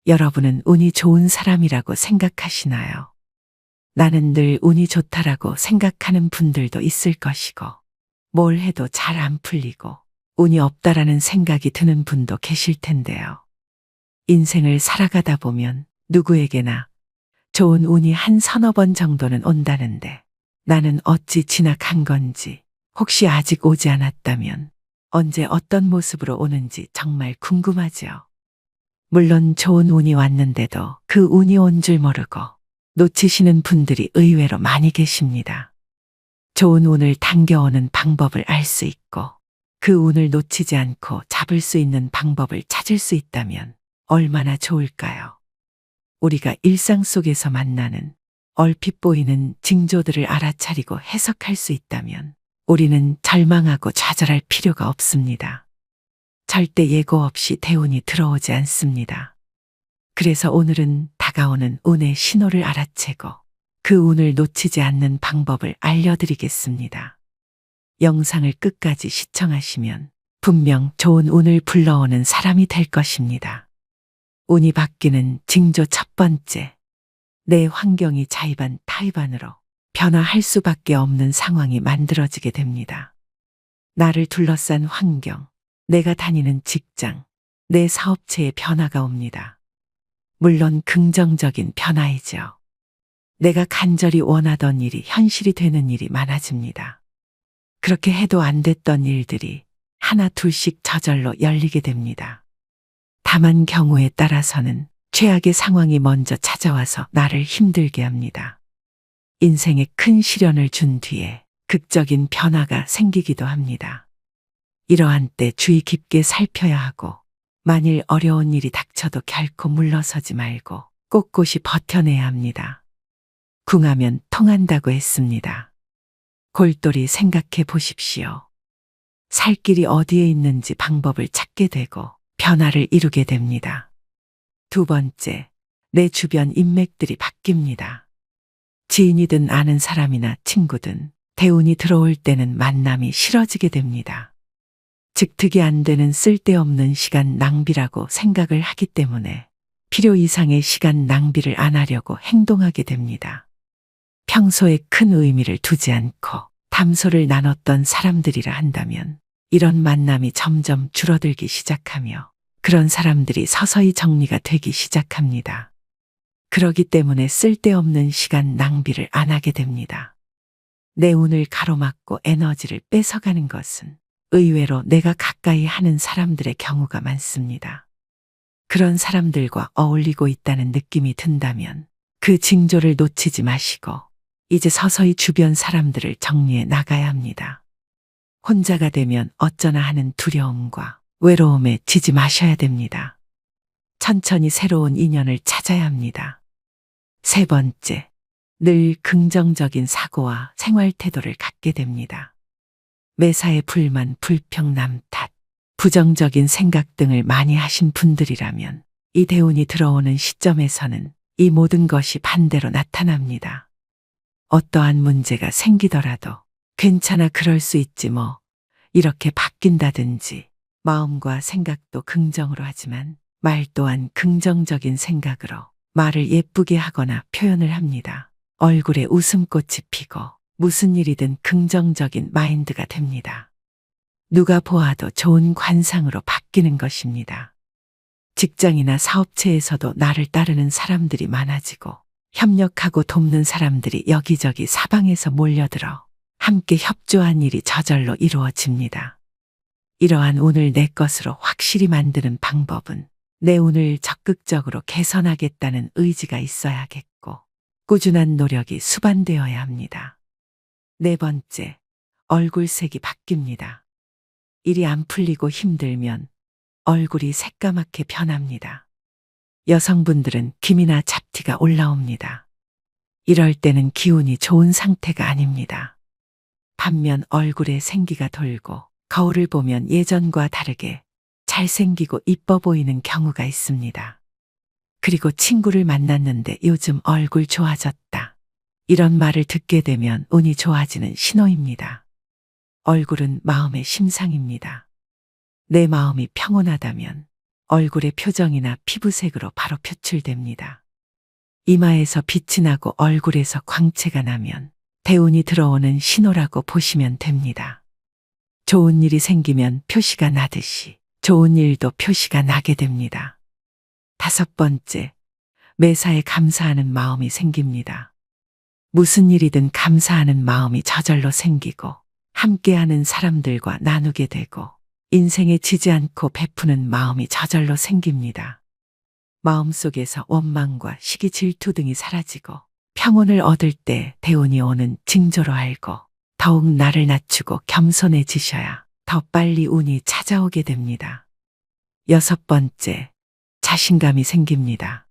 여러분은 운이 좋은 사람이라고 생각하시나요? 나는 늘 운이 좋다라고 생각하는 분들도 있을 것이고, 뭘 해도 잘 안 풀리고, 운이 없다라는 생각이 드는 분도 계실 텐데요. 인생을 살아가다 보면 누구에게나 좋은 운이 한 서너 번 정도는 온다는데, 나는 어찌 지나간 건지, 혹시 아직 오지 않았다면 언제 어떤 모습으로 오는지 정말 궁금하지요. 물론 좋은 운이 왔는데도 그 운이 온 줄 모르고 놓치시는 분들이 의외로 많이 계십니다. 좋은 운을 당겨오는 방법을 알 수 있고 그 운을 놓치지 않고 잡을 수 있는 방법을 찾을 수 있다면 얼마나 좋을까요? 우리가 일상 속에서 만나는 얼핏 보이는 징조들을 알아차리고 해석할 수 있다면 우리는 절망하고 좌절할 필요가 없습니다. 절대 예고 없이 대운이 들어오지 않습니다. 그래서 오늘은 다가오는 운의 신호를 알아채고 그 운을 놓치지 않는 방법을 알려드리겠습니다. 영상을 끝까지 시청하시면 분명 좋은 운을 불러오는 사람이 될 것입니다. 운이 바뀌는 징조 첫 번째, 내 환경이 자의반 타의반으로 변화할 수밖에 없는 상황이 만들어지게 됩니다. 나를 둘러싼 환경, 내가 다니는 직장, 내 사업체에 변화가 옵니다. 물론 긍정적인 변화이죠. 내가 간절히 원하던 일이 현실이 되는 일이 많아집니다. 그렇게 해도 안 됐던 일들이 하나 둘씩 저절로 열리게 됩니다. 다만 경우에 따라서는 최악의 상황이 먼저 찾아와서 나를 힘들게 합니다. 인생에 큰 시련을 준 뒤에 극적인 변화가 생기기도 합니다. 이러한 때 주의 깊게 살펴야 하고 만일 어려운 일이 닥쳐도 결코 물러서지 말고 꼿꼿이 버텨내야 합니다. 궁하면 통한다고 했습니다. 골똘히 생각해 보십시오. 살 길이 어디에 있는지 방법을 찾게 되고 변화를 이루게 됩니다. 두 번째, 내 주변 인맥들이 바뀝니다. 지인이든 아는 사람이나 친구든 대운이 들어올 때는 만남이 싫어지게 됩니다. 즉 득이 안 되는 쓸데없는 시간 낭비라고 생각을 하기 때문에 필요 이상의 시간 낭비를 안 하려고 행동하게 됩니다. 평소에 큰 의미를 두지 않고 담소를 나눴던 사람들이라 한다면 이런 만남이 점점 줄어들기 시작하며 그런 사람들이 서서히 정리가 되기 시작합니다. 그러기 때문에 쓸데없는 시간 낭비를 안 하게 됩니다. 내 운을 가로막고 에너지를 뺏어가는 것은 의외로 내가 가까이 하는 사람들의 경우가 많습니다. 그런 사람들과 어울리고 있다는 느낌이 든다면 그 징조를 놓치지 마시고 이제 서서히 주변 사람들을 정리해 나가야 합니다. 혼자가 되면 어쩌나 하는 두려움과 외로움에 지지 마셔야 됩니다. 천천히 새로운 인연을 찾아야 합니다. 세 번째, 늘 긍정적인 사고와 생활 태도를 갖게 됩니다. 매사에 불만, 불평, 남 탓, 부정적인 생각 등을 많이 하신 분들이라면 이 대운이 들어오는 시점에서는 이 모든 것이 반대로 나타납니다. 어떠한 문제가 생기더라도 괜찮아 그럴 수 있지 뭐 이렇게 바뀐다든지 마음과 생각도 긍정으로 하지만 말 또한 긍정적인 생각으로 말을 예쁘게 하거나 표현을 합니다. 얼굴에 웃음꽃이 피고 무슨 일이든 긍정적인 마인드가 됩니다. 누가 보아도 좋은 관상으로 바뀌는 것입니다. 직장이나 사업체에서도 나를 따르는 사람들이 많아지고 협력하고 돕는 사람들이 여기저기 사방에서 몰려들어 함께 협조한 일이 저절로 이루어집니다. 이러한 운을 내 것으로 확실히 만드는 방법은 내 운을 적극적으로 개선하겠다는 의지가 있어야겠고 꾸준한 노력이 수반되어야 합니다. 네 번째, 얼굴색이 바뀝니다. 일이 안 풀리고 힘들면 얼굴이 새까맣게 변합니다. 여성분들은 기미나 잡티가 올라옵니다. 이럴 때는 기운이 좋은 상태가 아닙니다. 반면 얼굴에 생기가 돌고 거울을 보면 예전과 다르게 잘생기고 이뻐 보이는 경우가 있습니다. 그리고 친구를 만났는데 요즘 얼굴 좋아졌다. 이런 말을 듣게 되면 운이 좋아지는 신호입니다. 얼굴은 마음의 심상입니다. 내 마음이 평온하다면 얼굴의 표정이나 피부색으로 바로 표출됩니다. 이마에서 빛이 나고 얼굴에서 광채가 나면 대운이 들어오는 신호라고 보시면 됩니다. 좋은 일이 생기면 표시가 나듯이 좋은 일도 표시가 나게 됩니다. 5번째, 매사에 감사하는 마음이 생깁니다. 무슨 일이든 감사하는 마음이 저절로 생기고 함께하는 사람들과 나누게 되고 인생에 지지 않고 베푸는 마음이 저절로 생깁니다. 마음속에서 원망과 시기 질투 등이 사라지고 평온을 얻을 때 대운이 오는 징조로 알고 더욱 나를 낮추고 겸손해지셔야 더 빨리 운이 찾아오게 됩니다. 6번째, 자신감이 생깁니다.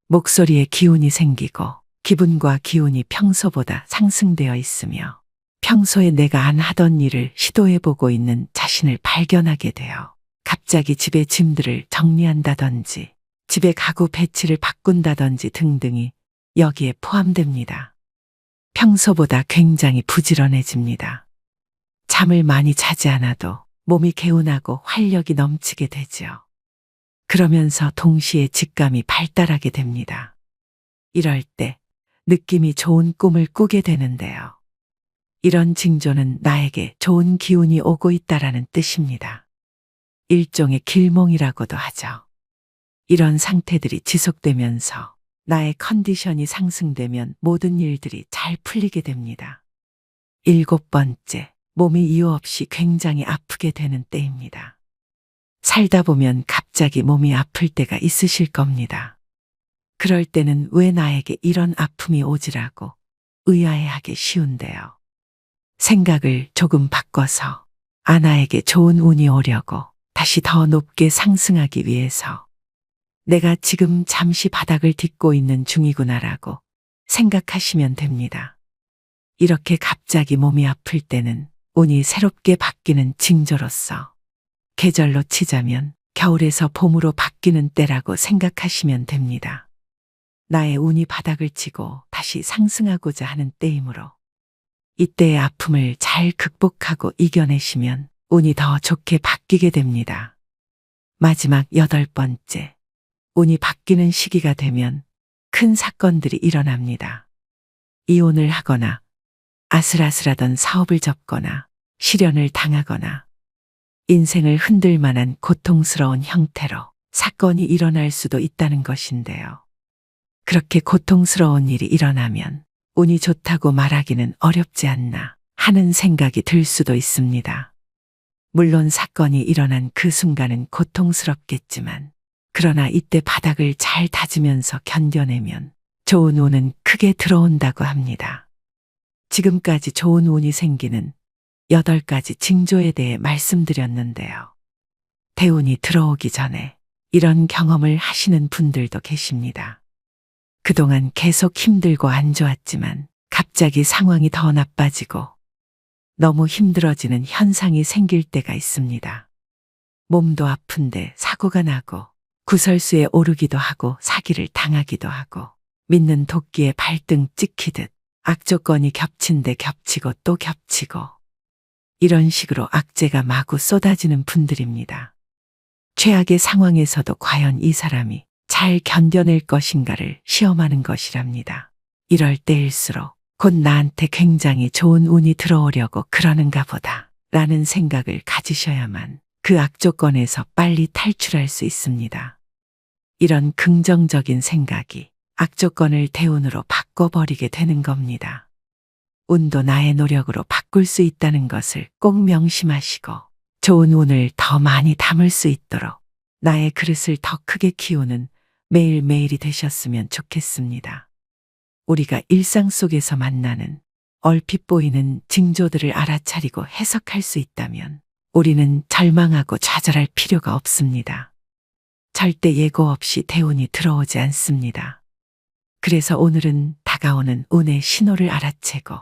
목소리에 기운이 생기고 기분과 기운이 평소보다 상승되어 있으며 평소에 내가 안 하던 일을 시도해보고 있는 자신을 발견하게 되어 갑자기 집의 짐들을 정리한다든지 집의 가구 배치를 바꾼다든지 등등이 여기에 포함됩니다. 평소보다 굉장히 부지런해집니다. 잠을 많이 자지 않아도 몸이 개운하고 활력이 넘치게 되지요. 그러면서 동시에 직감이 발달하게 됩니다. 이럴 때 느낌이 좋은 꿈을 꾸게 되는데요. 이런 징조는 나에게 좋은 기운이 오고 있다라는 뜻입니다. 일종의 길몽이라고도 하죠. 이런 상태들이 지속되면서 나의 컨디션이 상승되면 모든 일들이 잘 풀리게 됩니다. 7번째, 몸이 이유 없이 굉장히 아프게 되는 때입니다. 살다 보면 갑자기 몸이 아플 때가 있으실 겁니다. 그럴 때는 왜 나에게 이런 아픔이 오지라고 의아해하기 쉬운데요. 생각을 조금 바꿔서 나에게 좋은 운이 오려고 다시 더 높게 상승하기 위해서 내가 지금 잠시 바닥을 딛고 있는 중이구나라고 생각하시면 됩니다. 이렇게 갑자기 몸이 아플 때는 운이 새롭게 바뀌는 징조로서 계절로 치자면 겨울에서 봄으로 바뀌는 때라고 생각하시면 됩니다. 나의 운이 바닥을 치고 다시 상승하고자 하는 때이므로 이때의 아픔을 잘 극복하고 이겨내시면 운이 더 좋게 바뀌게 됩니다. 마지막 8번째, 운이 바뀌는 시기가 되면 큰 사건들이 일어납니다. 이혼을 하거나 아슬아슬하던 사업을 접거나 실연을 당하거나 인생을 흔들 만한 고통스러운 형태로 사건이 일어날 수도 있다는 것인데요. 그렇게 고통스러운 일이 일어나면 운이 좋다고 말하기는 어렵지 않나 하는 생각이 들 수도 있습니다. 물론 사건이 일어난 그 순간은 고통스럽겠지만 그러나 이때 바닥을 잘 다지면서 견뎌내면 좋은 운은 크게 들어온다고 합니다. 지금까지 좋은 운이 생기는 8가지 징조에 대해 말씀드렸는데요. 대운이 들어오기 전에 이런 경험을 하시는 분들도 계십니다. 그동안 계속 힘들고 안 좋았지만 갑자기 상황이 더 나빠지고 너무 힘들어지는 현상이 생길 때가 있습니다. 몸도 아픈데 사고가 나고 구설수에 오르기도 하고 사기를 당하기도 하고 믿는 도끼에 발등 찍히듯 악조건이 겹친 데 겹치고 또 겹치고 이런 식으로 악재가 마구 쏟아지는 분들입니다. 최악의 상황에서도 과연 이 사람이 잘 견뎌낼 것인가를 시험하는 것이랍니다. 이럴 때일수록 곧 나한테 굉장히 좋은 운이 들어오려고 그러는가 보다 라는 생각을 가지셔야만 그 악조건에서 빨리 탈출할 수 있습니다. 이런 긍정적인 생각이 악조건을 대운으로 바꿔버리게 되는 겁니다. 운도 나의 노력으로 바꿀 수 있다는 것을 꼭 명심하시고 좋은 운을 더 많이 담을 수 있도록 나의 그릇을 더 크게 키우는 매일매일이 되셨으면 좋겠습니다. 우리가 일상 속에서 만나는 얼핏 보이는 징조들을 알아차리고 해석할 수 있다면 우리는 절망하고 좌절할 필요가 없습니다. 절대 예고 없이 대운이 들어오지 않습니다. 그래서 오늘은 다가오는 운의 신호를 알아채고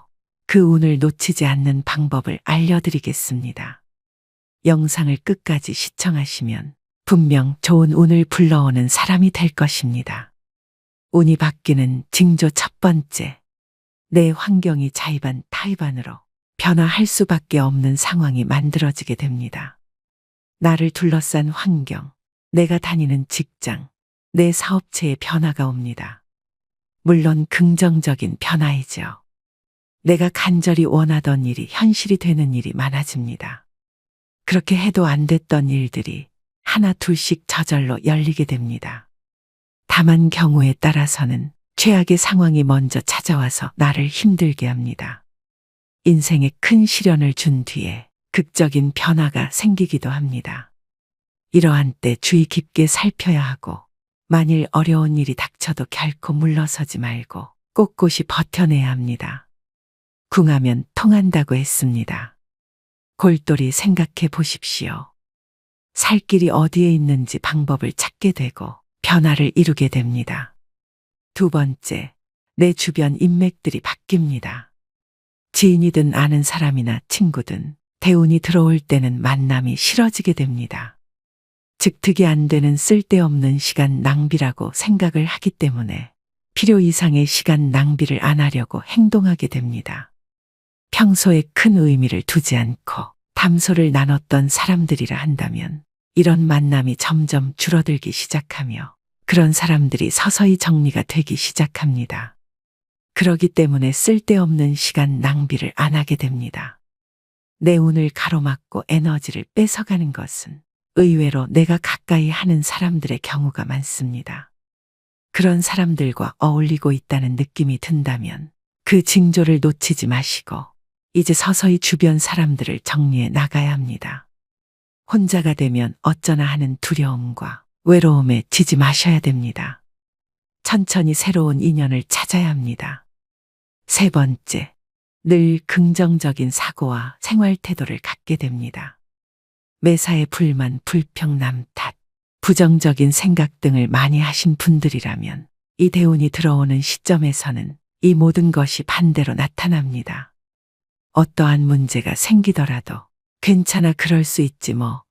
그 운을 놓치지 않는 방법을 알려드리겠습니다. 영상을 끝까지 시청하시면 분명 좋은 운을 불러오는 사람이 될 것입니다. 운이 바뀌는 징조 1번째, 내 환경이 자의반 타의반으로 변화할 수밖에 없는 상황이 만들어지게 됩니다. 나를 둘러싼 환경, 내가 다니는 직장, 내 사업체에 변화가 옵니다. 물론 긍정적인 변화이죠. 내가 간절히 원하던 일이 현실이 되는 일이 많아집니다. 그렇게 해도 안 됐던 일들이 하나 둘씩 저절로 열리게 됩니다. 다만 경우에 따라서는 최악의 상황이 먼저 찾아와서 나를 힘들게 합니다. 인생에 큰 시련을 준 뒤에 극적인 변화가 생기기도 합니다. 이러한 때 주의 깊게 살펴야 하고, 만일 어려운 일이 닥쳐도 결코 물러서지 말고 꼿꼿이 버텨내야 합니다. 궁하면 통한다고 했습니다. 골똘히 생각해 보십시오. 살 길이 어디에 있는지 방법을 찾게 되고 변화를 이루게 됩니다. 두 번째, 내 주변 인맥들이 바뀝니다. 지인이든 아는 사람이나 친구든 대운이 들어올 때는 만남이 싫어지게 됩니다. 즉 득이 안 되는 쓸데없는 시간 낭비라고 생각을 하기 때문에 필요 이상의 시간 낭비를 안 하려고 행동하게 됩니다. 평소에 큰 의미를 두지 않고 담소를 나눴던 사람들이라 한다면 이런 만남이 점점 줄어들기 시작하며 그런 사람들이 서서히 정리가 되기 시작합니다. 그러기 때문에 쓸데없는 시간 낭비를 안 하게 됩니다. 내 운을 가로막고 에너지를 뺏어가는 것은 의외로 내가 가까이 하는 사람들의 경우가 많습니다. 그런 사람들과 어울리고 있다는 느낌이 든다면 그 징조를 놓치지 마시고 이제 서서히 주변 사람들을 정리해 나가야 합니다. 혼자가 되면 어쩌나 하는 두려움과 외로움에 지지 마셔야 됩니다. 천천히 새로운 인연을 찾아야 합니다. 세 번째, 늘 긍정적인 사고와 생활 태도를 갖게 됩니다. 매사에 불만, 불평, 남 탓, 부정적인 생각 등을 많이 하신 분들이라면 이 대운이 들어오는 시점에서는 이 모든 것이 반대로 나타납니다. 어떠한 문제가 생기더라도 괜찮아, 그럴 수 있지 뭐,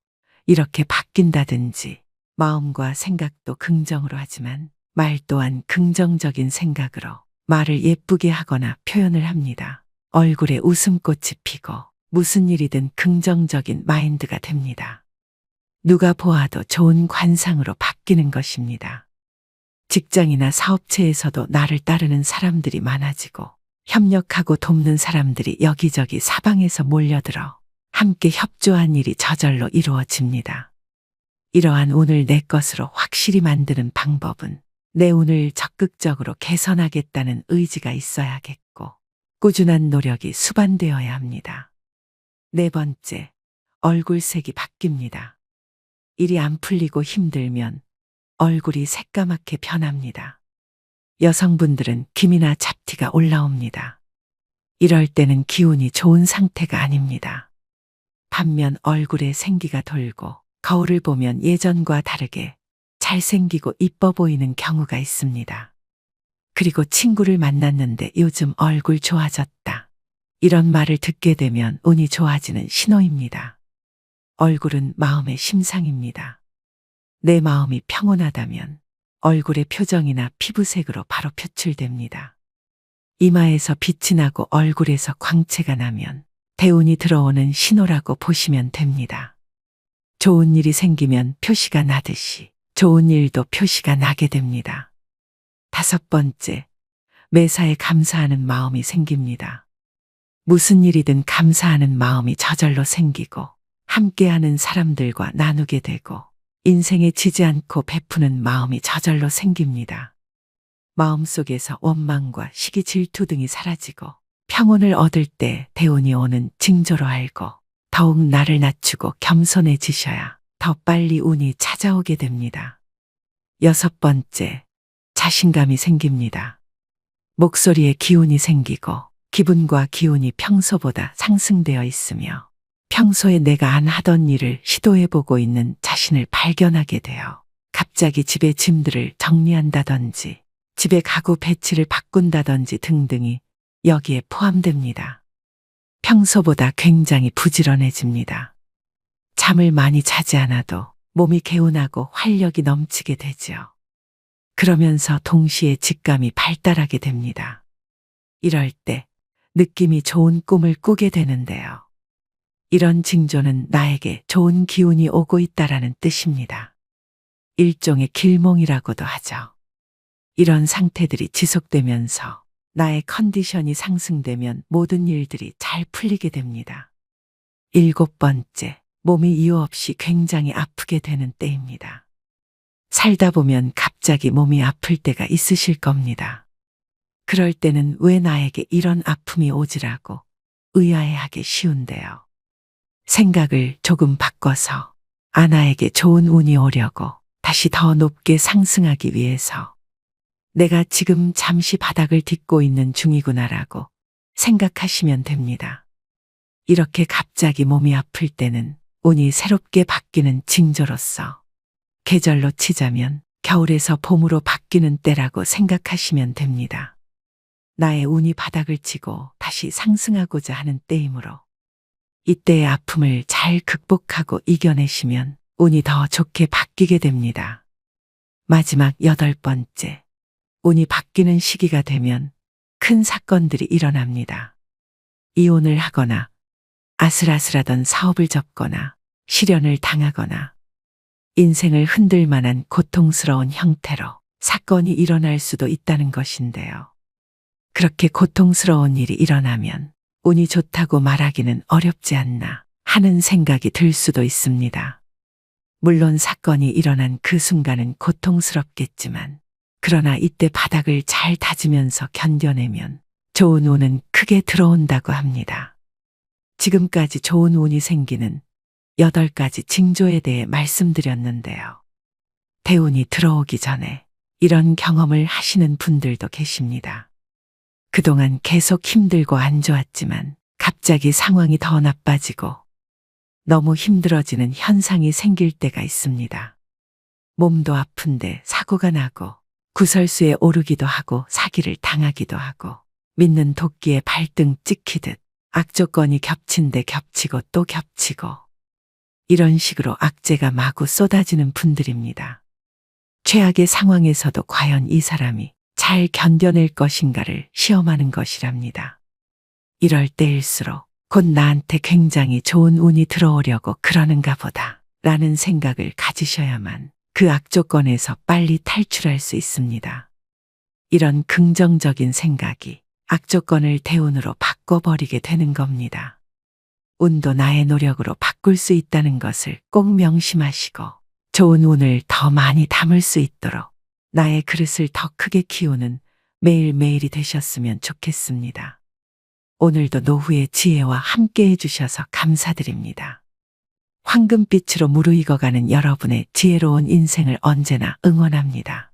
이렇게 바뀐다든지 마음과 생각도 긍정으로 하지만 말 또한 긍정적인 생각으로 말을 예쁘게 하거나 표현을 합니다. 얼굴에 웃음꽃이 피고 무슨 일이든 긍정적인 마인드가 됩니다. 누가 보아도 좋은 관상으로 바뀌는 것입니다. 직장이나 사업체에서도 나를 따르는 사람들이 많아지고 협력하고 돕는 사람들이 여기저기 사방에서 몰려들어 함께 협조한 일이 저절로 이루어집니다. 이러한 운을 내 것으로 확실히 만드는 방법은 내 운을 적극적으로 개선하겠다는 의지가 있어야겠고 꾸준한 노력이 수반되어야 합니다. 네 번째, 얼굴색이 바뀝니다. 일이 안 풀리고 힘들면 얼굴이 새까맣게 변합니다. 여성분들은 기미나 잡티가 올라옵니다. 이럴 때는 기운이 좋은 상태가 아닙니다. 반면 얼굴에 생기가 돌고 거울을 보면 예전과 다르게 잘생기고 이뻐 보이는 경우가 있습니다. 그리고 친구를 만났는데 요즘 얼굴 좋아졌다, 이런 말을 듣게 되면 운이 좋아지는 신호입니다. 얼굴은 마음의 심상입니다. 내 마음이 평온하다면 얼굴의 표정이나 피부색으로 바로 표출됩니다. 이마에서 빛이 나고 얼굴에서 광채가 나면 대운이 들어오는 신호라고 보시면 됩니다. 좋은 일이 생기면 표시가 나듯이 좋은 일도 표시가 나게 됩니다. 다섯 번째, 매사에 감사하는 마음이 생깁니다. 무슨 일이든 감사하는 마음이 저절로 생기고 함께하는 사람들과 나누게 되고 인생에 지지 않고 베푸는 마음이 저절로 생깁니다. 마음속에서 원망과 시기, 질투 등이 사라지고 평온을 얻을 때 대운이 오는 징조로 알고 더욱 나를 낮추고 겸손해지셔야 더 빨리 운이 찾아오게 됩니다. 여섯 번째, 자신감이 생깁니다. 목소리에 기운이 생기고 기분과 기운이 평소보다 상승되어 있으며 평소에 내가 안 하던 일을 시도해보고 있는 자신을 발견하게 되어 갑자기 집의 짐들을 정리한다든지 집에 가구 배치를 바꾼다든지 등등이 여기에 포함됩니다. 평소보다 굉장히 부지런해집니다. 잠을 많이 자지 않아도 몸이 개운하고 활력이 넘치게 되지요. 그러면서 동시에 직감이 발달하게 됩니다. 이럴 때 느낌이 좋은 꿈을 꾸게 되는데요. 이런 징조는 나에게 좋은 기운이 오고 있다라는 뜻입니다. 일종의 길몽이라고도 하죠. 이런 상태들이 지속되면서 나의 컨디션이 상승되면 모든 일들이 잘 풀리게 됩니다. 7번째, 몸이 이유 없이 굉장히 아프게 되는 때입니다. 살다 보면 갑자기 몸이 아플 때가 있으실 겁니다. 그럴 때는 왜 나에게 이런 아픔이 오지라고 의아해하기 쉬운데요. 생각을 조금 바꿔서 나에게 좋은 운이 오려고 다시 더 높게 상승하기 위해서 내가 지금 잠시 바닥을 딛고 있는 중이구나라고 생각하시면 됩니다. 이렇게 갑자기 몸이 아플 때는 운이 새롭게 바뀌는 징조로서 계절로 치자면 겨울에서 봄으로 바뀌는 때라고 생각하시면 됩니다. 나의 운이 바닥을 치고 다시 상승하고자 하는 때이므로 이때의 아픔을 잘 극복하고 이겨내시면 운이 더 좋게 바뀌게 됩니다. 마지막 8번째, 운이 바뀌는 시기가 되면 큰 사건들이 일어납니다. 이혼을 하거나 아슬아슬하던 사업을 접거나 실연을 당하거나 인생을 흔들 만한 고통스러운 형태로 사건이 일어날 수도 있다는 것인데요. 그렇게 고통스러운 일이 일어나면 운이 좋다고 말하기는 어렵지 않나 하는 생각이 들 수도 있습니다. 물론 사건이 일어난 그 순간은 고통스럽겠지만 그러나 이때 바닥을 잘 다지면서 견뎌내면 좋은 운은 크게 들어온다고 합니다. 지금까지 좋은 운이 생기는 8가지 징조에 대해 말씀드렸는데요. 대운이 들어오기 전에 이런 경험을 하시는 분들도 계십니다. 그동안 계속 힘들고 안 좋았지만 갑자기 상황이 더 나빠지고 너무 힘들어지는 현상이 생길 때가 있습니다. 몸도 아픈데 사고가 나고 구설수에 오르기도 하고 사기를 당하기도 하고 믿는 도끼에 발등 찍히듯 악조건이 겹친 데 겹치고 또 겹치고 이런 식으로 악재가 마구 쏟아지는 분들입니다. 최악의 상황에서도 과연 이 사람이 잘 견뎌낼 것인가를 시험하는 것이랍니다. 이럴 때일수록 곧 나한테 굉장히 좋은 운이 들어오려고 그러는가 보다 라는 생각을 가지셔야만 그 악조건에서 빨리 탈출할 수 있습니다. 이런 긍정적인 생각이 악조건을 대운으로 바꿔버리게 되는 겁니다. 운도 나의 노력으로 바꿀 수 있다는 것을 꼭 명심하시고 좋은 운을 더 많이 담을 수 있도록 나의 그릇을 더 크게 키우는 매일매일이 되셨으면 좋겠습니다. 오늘도 노후의 지혜와 함께 해주셔서 감사드립니다. 황금빛으로 무르익어가는 여러분의 지혜로운 인생을 언제나 응원합니다.